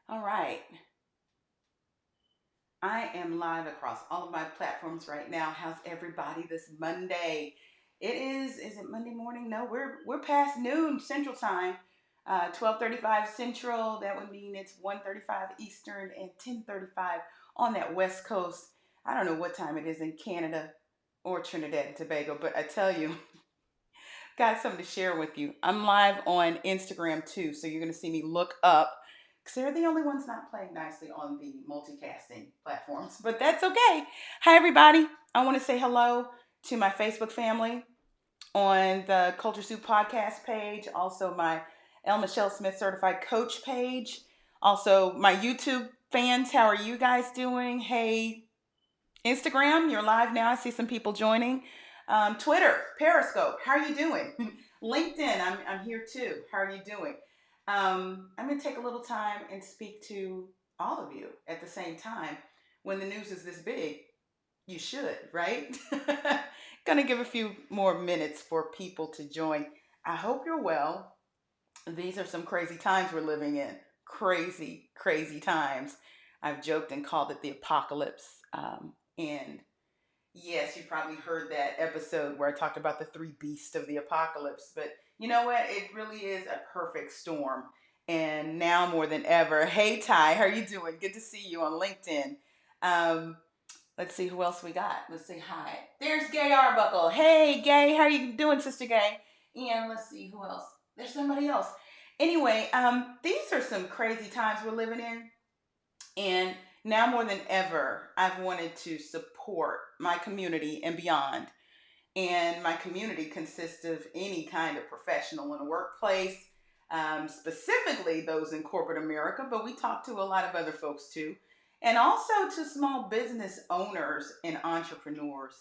All right. I am live across all of my platforms right now. How's everybody this Monday? Is it Monday morning? No, we're past noon Central Time. 12:35 Central. That would mean it's 1:35 Eastern and 10:35 on that West Coast. I don't know what time it is in Canada or Trinidad and Tobago, but I tell you, got something to share with you. I'm live on Instagram too, so you're going to see me look up because they're the only ones not playing nicely on the multicasting platforms, but that's okay. Hi, everybody. I want to say hello to my Facebook family on the Culture Soup podcast page, also my L. Michelle Smith certified coach page, also my YouTube fans. How are you guys doing? Hey, Instagram, you're live now. I see some people joining. Twitter, Periscope, how are you doing? LinkedIn, I'm here too. How are you doing? I'm going to take a little time and speak to all of you at the same time. When the news is this big, you should, right? Going to give a few more minutes for people to join. I hope you're well. These are some crazy times we're living in. Crazy, crazy times. I've joked and called it the apocalypse. And yes, you probably heard that episode where I talked about the three beasts of the apocalypse. But you know what? It really is a perfect storm. And now more than ever, hey Ty, how are you doing? Good to see you on LinkedIn. Um, let's see who else we got. Let's say hi. There's Gay Arbuckle. Hey Gay, how are you doing, Sister Gay? And let's see who else. There's somebody else. Anyway, these are some crazy times we're living in. And now more than ever, I've wanted to support my community and beyond. And my community consists of any kind of professional in the workplace, specifically those in corporate America, but we talk to a lot of other folks too. And also to small business owners and entrepreneurs,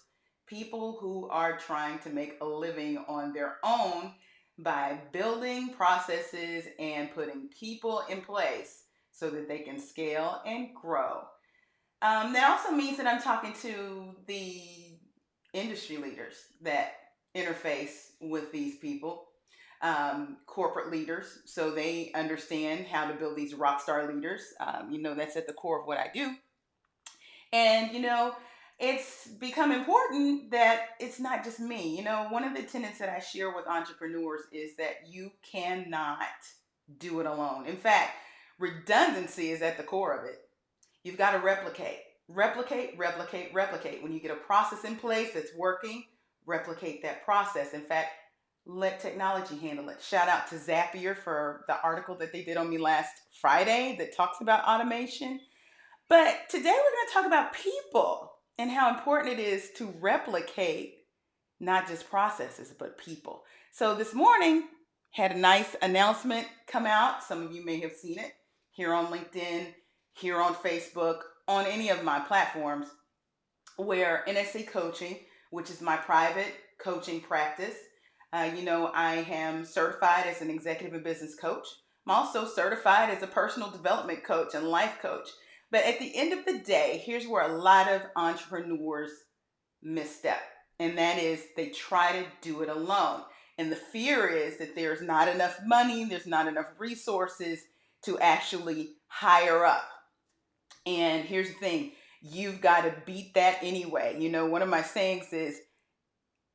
people who are trying to make a living on their own by building processes and putting people in place so that they can scale and grow. That also means that I'm talking to the industry leaders that interface with these people, corporate leaders, so they understand how to build these rock star leaders. That's at the core of what I do. And, it's become important that it's not just me. One of the tenets that I share with entrepreneurs is that you cannot do it alone. In fact, redundancy is at the core of it. You've got to replicate, replicate, replicate, replicate. When you get a process in place that's working, replicate that process. In fact, let technology handle it. Shout out to Zapier for the article that they did on me last Friday that talks about automation. But today we're going to talk about people and how important it is to replicate not just processes, but people. So this morning, had a nice announcement come out. Some of you may have seen it here on LinkedIn, here on Facebook, on any of my platforms, where NSC Coaching, which is my private coaching practice, I am certified as an executive and business coach. I'm also certified as a personal development coach and life coach. But at the end of the day, here's where a lot of entrepreneurs misstep, and that is they try to do it alone. And the fear is that there's not enough money, there's not enough resources to actually hire up. And here's the thing, you've got to beat that anyway. One of my sayings is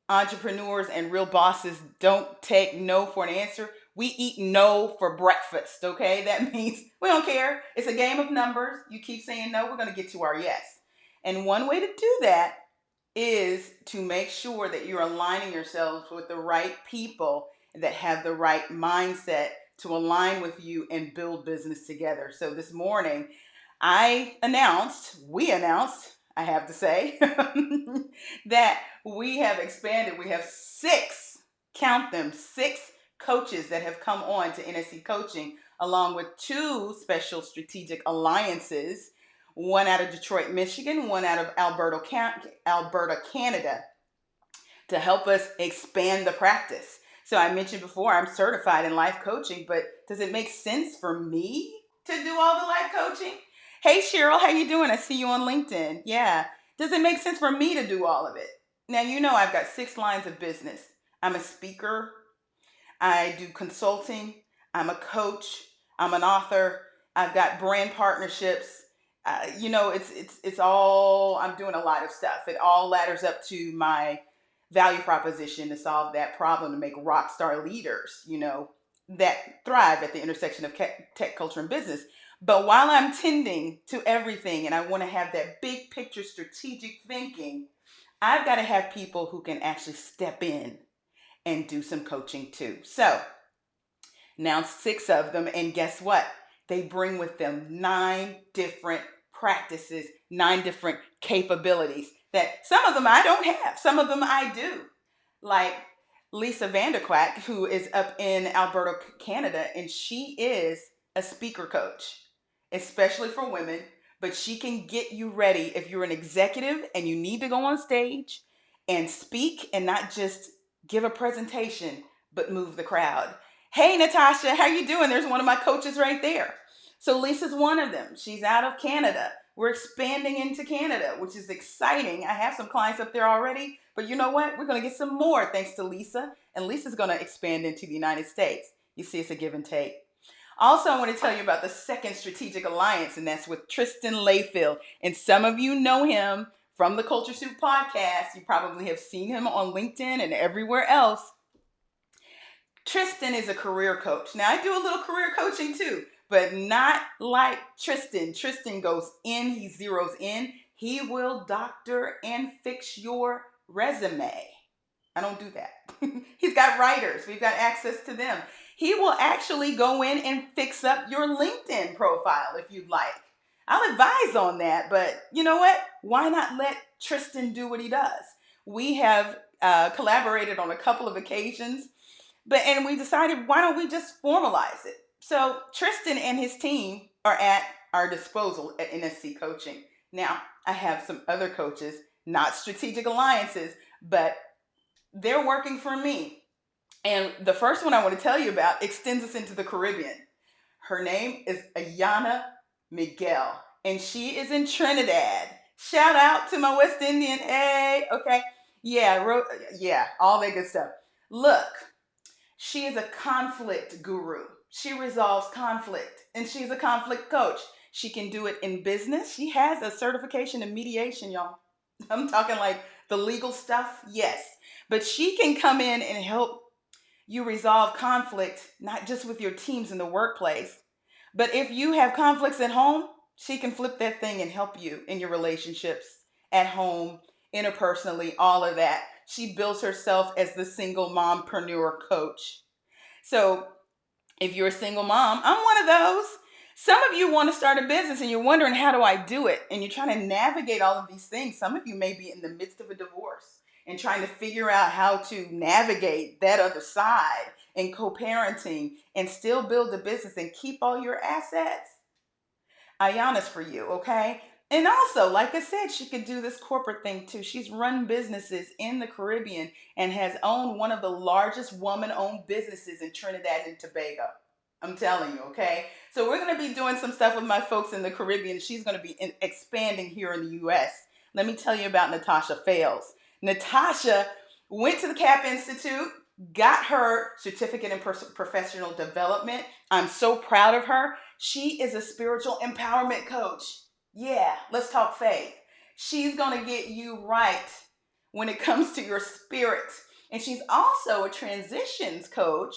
entrepreneurs and real bosses don't take no for an answer. We eat no for breakfast, okay? That means we don't care. It's a game of numbers. You keep saying no, we're going to get to our yes. And one way to do that is to make sure that you're aligning yourselves with the right people that have the right mindset to align with you and build business together. So this morning, we announced, I have to say, that we have expanded. We have six, count them, six coaches that have come on to NSC Coaching, along with two special strategic alliances, one out of Detroit, Michigan, one out of Alberta, Canada, to help us expand the practice. So I mentioned before, I'm certified in life coaching, but does it make sense for me to do all the life coaching? Hey Cheryl, how you doing? I see you on LinkedIn. Yeah. Does it make sense for me to do all of it? Now, I've got six lines of business. I'm a speaker. I do consulting. I'm a coach. I'm an author. I've got brand partnerships. It's all, I'm doing a lot of stuff. It all ladders up to my value proposition to solve that problem, to make rock star leaders, that thrive at the intersection of tech, culture, and business. But while I'm tending to everything and I want to have that big picture strategic thinking, I've got to have people who can actually step in and do some coaching too. So now 6 of them, and guess what? They bring with them 9 different practices, 9 different capabilities that some of them I don't have, some of them I do. Like Lisa Vanderquack, who is up in Alberta, Canada, and she is a speaker coach, especially for women. But she can get you ready if you're an executive and you need to go on stage and speak and not just give a presentation, but move the crowd. Hey, Natasha, how you doing? There's one of my coaches right there. So Lisa's one of them. She's out of Canada. We're expanding into Canada, which is exciting. I have some clients up there already, but you know what? We're going to get some more thanks to Lisa, and Lisa's going to expand into the United States. You see, it's a give and take. Also, I want to tell you about the second strategic alliance, and that's with Tristan Layfield. And some of you know him from the Culture Soup podcast. You probably have seen him on LinkedIn and everywhere else. Tristan is a career coach. Now, I do a little career coaching too, but not like Tristan. Tristan goes in, he zeroes in. He will doctor and fix your resume. I don't do that. He's got writers. We've got access to them. He will actually go in and fix up your LinkedIn profile if you'd like. I'll advise on that, but you know what? Why not let Tristan do what he does? We have collaborated on a couple of occasions, and we decided, why don't we just formalize it? So Tristan and his team are at our disposal at NSC Coaching. Now, I have some other coaches, not strategic alliances, but they're working for me. And the first one I want to tell you about extends us into the Caribbean. Her name is Ayana Miguel, and she is in Trinidad. Shout out to my West Indian. Hey, okay. Yeah, all that good stuff. Look, she is a conflict guru. She resolves conflict, and she's a conflict coach. She can do it in business. She has a certification in mediation, y'all. I'm talking like the legal stuff, yes. But she can come in and help you resolve conflict, not just with your teams in the workplace, but if you have conflicts at home, she can flip that thing and help you in your relationships at home, interpersonally, all of that. She builds herself as the single mompreneur coach. So if you're a single mom, I'm one of those. Some of you want to start a business and you're wondering, how do I do it? And you're trying to navigate all of these things. Some of you may be in the midst of a divorce and trying to figure out how to navigate that other side and co-parenting and still build a business and keep all your assets. Ayana's for you, okay? And also, like I said, she could do this corporate thing too. She's run businesses in the Caribbean and has owned one of the largest woman-owned businesses in Trinidad and Tobago. I'm telling you, okay? So we're going to be doing some stuff with my folks in the Caribbean. She's going to be expanding here in the U.S. Let me tell you about Natasha Fales. Natasha went to the CAP Institute, got her certificate in professional development. I'm so proud of her. She is a spiritual empowerment coach. Yeah, let's talk faith. She's going to get you right when it comes to your spirit. And she's also a transitions coach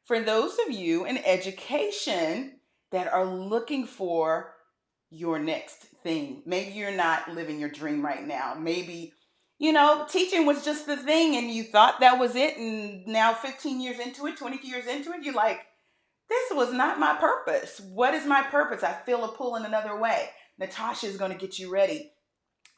for those of you in education that are looking for your next thing. Maybe you're not living your dream right now. Maybe, teaching was just the thing and you thought that was it. And now 15 years into it, 20 years into it, you're like, this was not my purpose. What is my purpose? I feel a pull in another way. Natasha is going to get you ready.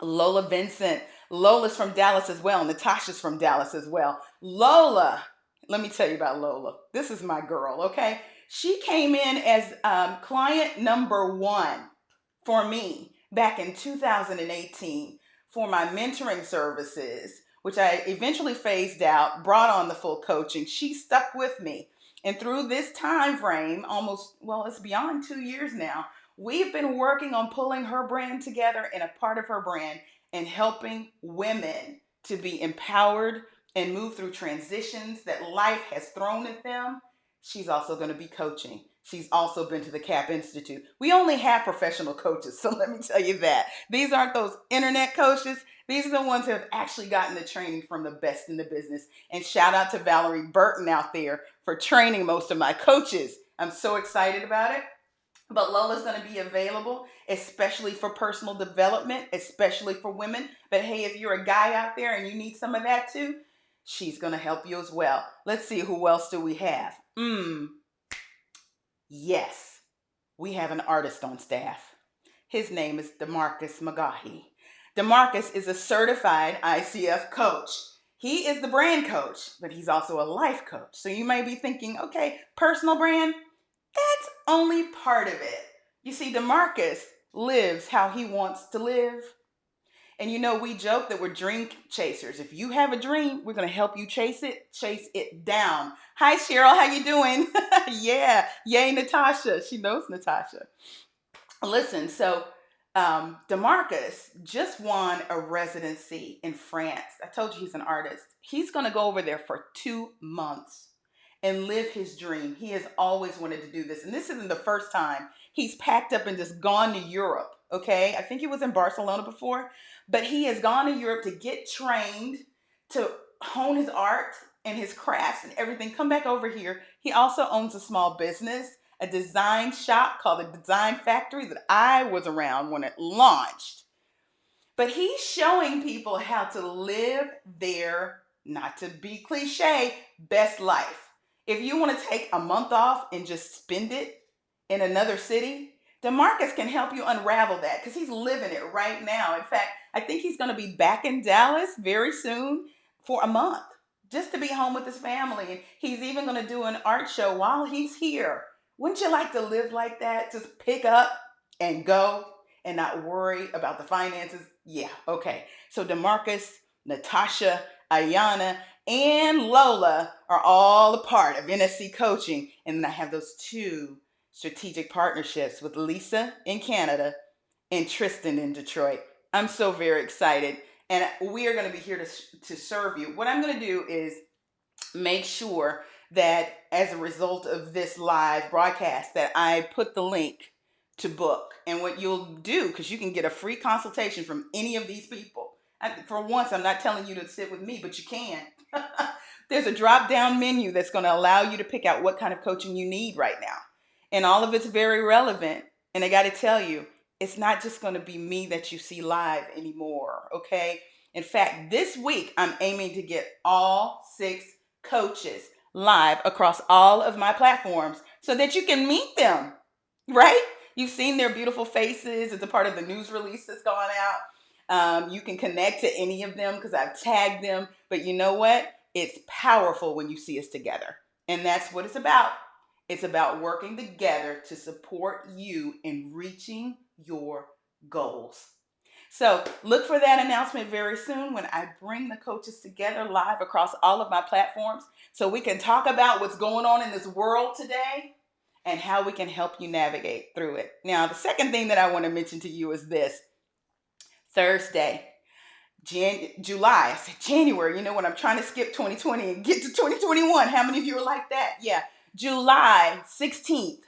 Lola Vincent. Lola's from Dallas as well. Natasha's from Dallas as well. Lola, let me tell you about Lola. This is my girl, okay? She came in as client number 1 for me back in 2018 for my mentoring services, which I eventually phased out, brought on the full coaching. She stuck with me. And through this time frame, it's beyond 2 years now, we've been working on pulling her brand together and a part of her brand and helping women to be empowered and move through transitions that life has thrown at them. She's also going to be coaching. She's also been to the CAP Institute. We only have professional coaches, so let me tell you that. These aren't those internet coaches. These are the ones who have actually gotten the training from the best in the business. And shout out to Valerie Burton out there for training most of my coaches. I'm so excited about it. But Lola's going to be available, especially for personal development, especially for women. But hey, if you're a guy out there and you need some of that too, she's going to help you as well. Let's see, who else do we have? Yes, we have an artist on staff. His name is DeMarcus McGaughy. DeMarcus is a certified ICF coach. He is the brand coach, but he's also a life coach. So you may be thinking, okay, personal brand, that's only part of it. You see, DeMarcus lives how he wants to live. And you know, we joke that we're dream chasers. If you have a dream, we're going to help you chase it down. Hi, Cheryl. How you doing? Yeah. Yay, Natasha. She knows Natasha. Listen, so DeMarcus just won a residency in France. I told you he's an artist. He's going to go over there for 2 months and live his dream. He has always wanted to do this. And this isn't the first time he's packed up and just gone to Europe. Okay. I think he was in Barcelona before, but he has gone to Europe to get trained, to hone his art and his crafts and everything. Come back over here. He also owns a small business, a design shop called the Design Factory that I was around when it launched. But he's showing people how to live their, not to be cliche, best life. If you want to take a month off and just spend it in another city, DeMarcus can help you unravel that because he's living it right now. In fact, I think he's going to be back in Dallas very soon for a month just to be home with his family. And he's even going to do an art show while he's here. Wouldn't you like to live like that? Just pick up and go and not worry about the finances? Yeah, okay. So DeMarcus, Natasha, Ayana, and Lola are all a part of NSC Coaching. And then I have those 2 strategic partnerships with Lisa in Canada and Tristan in Detroit. I'm so very excited. And we are going to be here to serve you. What I'm going to do is make sure that as a result of this live broadcast that I put the link to book. And what you'll do, because you can get a free consultation from any of these people. For once, I'm not telling you to sit with me, but you can. There's a drop down menu that's going to allow you to pick out what kind of coaching you need right now. And all of it's very relevant. And I got to tell you, it's not just going to be me that you see live anymore. Okay. In fact, this week, I'm aiming to get all 6 coaches live across all of my platforms so that you can meet them, right? You've seen their beautiful faces. It's a part of the news release that's gone out. You can connect to any of them because I've tagged them. But you know what? It's powerful when you see us together. And that's what it's about. It's about working together to support you in reaching your goals. So look for that announcement very soon when I bring the coaches together live across all of my platforms so we can talk about what's going on in this world today and how we can help you navigate through it. Now, the second thing that I want to mention to you is this. Thursday, July, I said January, you know when I'm trying to skip 2020 and get to 2021. How many of you are like that? Yeah, July 16th.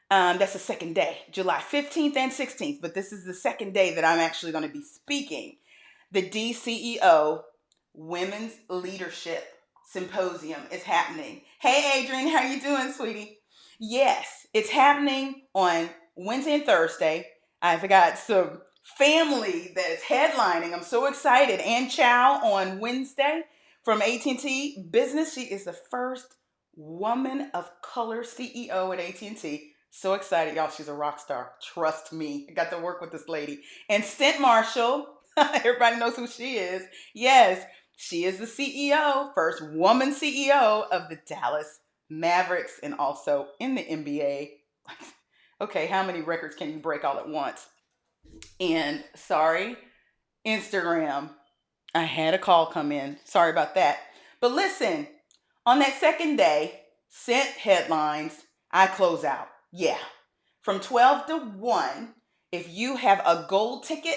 That's the second day, July 15th and 16th, but this is the second day that I'm actually going to be speaking. The DCEO Women's Leadership Symposium is happening. Hey, Adrian, how you doing, sweetie? Yes, it's happening on Wednesday and Thursday. I've got some family that is headlining. I'm so excited. Ann Chow on Wednesday from AT&T Business. She is the first woman of color CEO at AT&T. So excited, y'all. She's a rock star. Trust me. I got to work with this lady. And Cent Marshall, everybody knows who she is. Yes, she is the CEO, first woman CEO of the Dallas Mavericks and also in the NBA. Okay, how many records can you break all at once? And sorry, Instagram, I had a call come in. Sorry about that. But listen, on that second day, Cent headlines, I close out. Yeah. From 12 to 1, if you have a gold ticket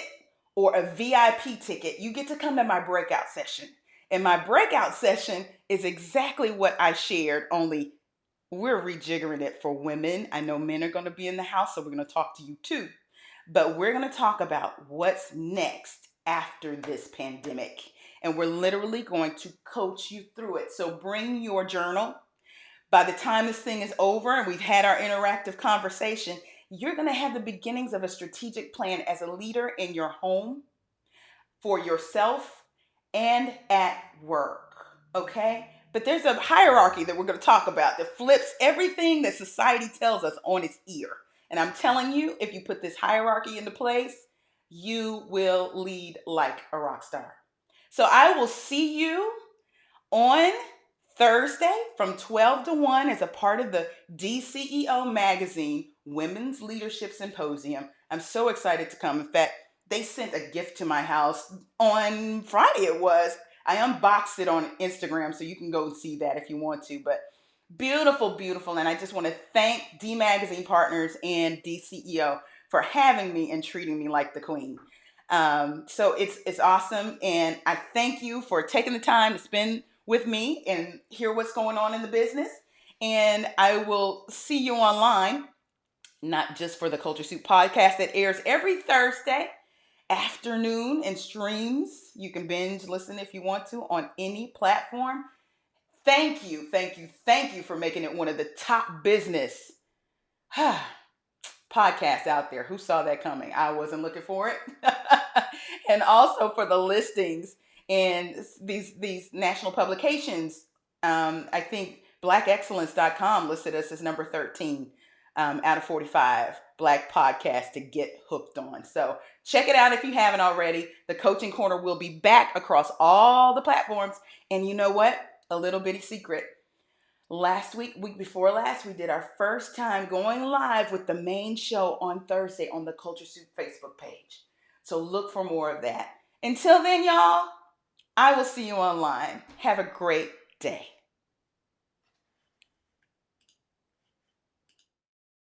or a VIP ticket, you get to come to my breakout session. And my breakout session is exactly what I shared, only we're rejiggering it for women. I know men are going to be in the house, so we're going to talk to you too. But we're going to talk about what's next after this pandemic. And we're literally going to coach you through it. So bring your journal. By the time this thing is over and we've had our interactive conversation, you're going to have the beginnings of a strategic plan as a leader in your home, for yourself, and at work. Okay? But there's a hierarchy that we're going to talk about that flips everything that society tells us on its ear. And I'm telling you, if you put this hierarchy into place, you will lead like a rock star. So I will see you on Thursday from 12 to 1 as a part of the DCEO Magazine Women's Leadership Symposium. I'm so excited to come. In fact, they sent a gift to my house on Friday it was. I unboxed it on Instagram, so you can go and see that if you want to. But beautiful, beautiful. And I just want to thank D Magazine Partners and DCEO for having me and treating me like the queen. So it's awesome. And I thank you for taking the time to spend with me and hear what's going on in the business. And I will see you online, not just for the Culture Soup podcast that airs every Thursday afternoon and streams. You can binge listen if you want to on any platform. Thank you, thank you, thank you for making it one of the top business podcasts out there. Who saw that coming? I wasn't looking for it. And also for the listings and these national publications. I think blackexcellence.com listed us as number 13 out of 45 Black podcasts to get hooked on. So check it out if you haven't already. The Coaching Corner will be back across all the platforms. And you know what? A little bitty secret. Last week before last, we did our first time going live with the main show on Thursday on the Culture Soup Facebook page. So look for more of that. Until then, y'all, I will see you online. Have a great day.